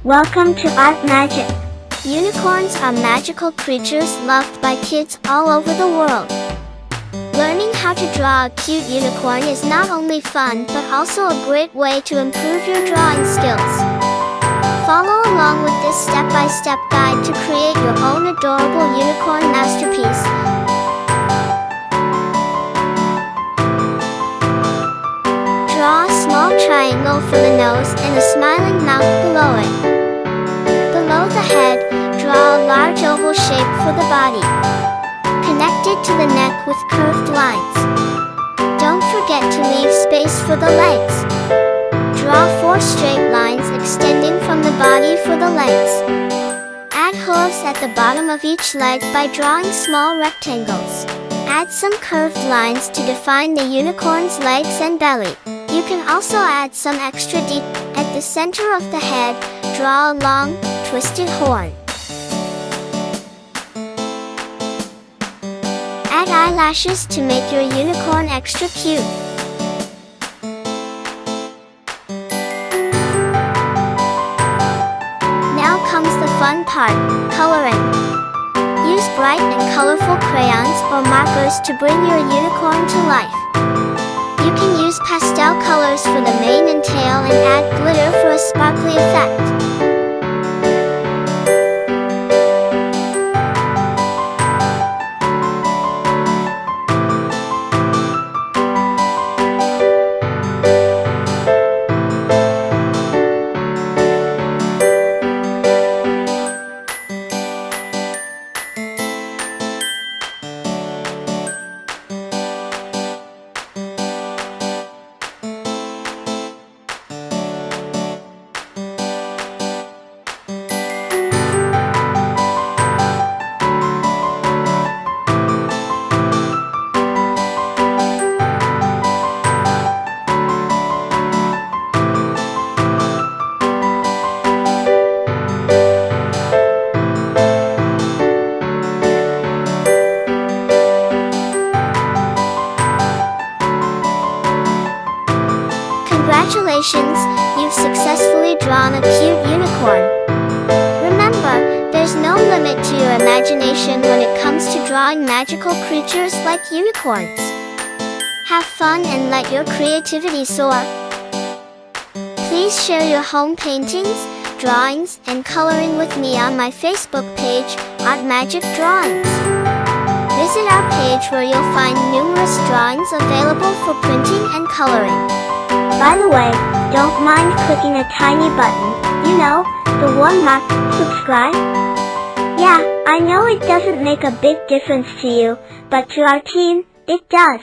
Welcome to ArtMagic. Unicorns are magical creatures loved by kids all over the world. Learning how to draw a cute unicorn is not only fun but also a great way to improve your drawing skills. Follow along with this step-by-step guide to create your own adorable unicorn masterpiece. Draw a small triangle for the nose and a smiling mouth below it. Below the head, draw a large oval shape for the body. Connect it to the neck with curved lines. Don't forget to leave space for the legs. Draw 4 straight lines extending from the body for the legs. Add hooves at the bottom of each leg by drawing small rectangles. Add some curved lines to define the unicorn's legs and belly. You can also add some extra detail. At the center of the head, draw a long, twisted horn. Add eyelashes to make your unicorn extra cute. Now comes the fun part, coloring. Use bright and colorful crayons or markers to bring your unicorn to life. You can use pastel colors for the mane and tail and add glitter for a sparkly effect. Congratulations, you've successfully drawn a cute unicorn. Remember, there's no limit to your imagination when it comes to drawing magical creatures like unicorns. Have fun and let your creativity soar. Please share your home paintings, drawings, and coloring with me on my Facebook page, ArtMagic Drawings. Visit our page where you'll find numerous drawings available for printing and coloring. By the way, don't mind clicking a tiny button, the one marked subscribe. Yeah, I know it doesn't make a big difference to you, but to our team, it does.